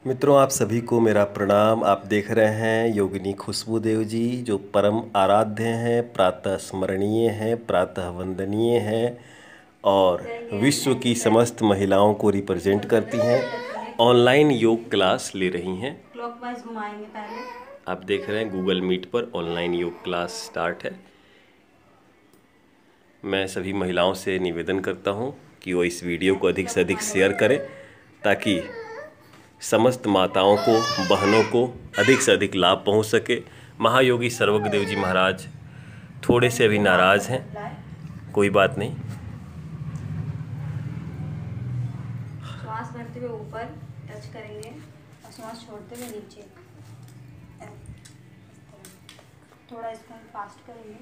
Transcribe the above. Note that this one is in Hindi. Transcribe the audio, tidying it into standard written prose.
मित्रों, आप सभी को मेरा प्रणाम। आप देख रहे हैं योगिनी खुशबू देव जी, जो परम आराध्य हैं, प्रातः स्मरणीय हैं, प्रातः वंदनीय हैं और विश्व की समस्त महिलाओं को रिप्रेजेंट करती हैं। ऑनलाइन योग क्लास ले रही हैं। क्लॉकवाइज घुमाएंगे पहले। आप देख रहे हैं गूगल मीट पर ऑनलाइन योग क्लास स्टार्ट है। मैं सभी महिलाओं से निवेदन करता हूं कि वो इस वीडियो को अधिक से अधिक शेयर करें, ताकि समस्त माताओं को, बहनों को अधिक से अधिक लाभ पहुंच सके। महायोगी सर्वज्ञदेव जी महाराज थोड़े से अभी नाराज हैं, कोई बात नहीं। श्वास भरते हुए ऊपर टच करेंगे और श्वास छोड़ते हुए नीचे। थोड़ा इसको फास्ट करेंगे।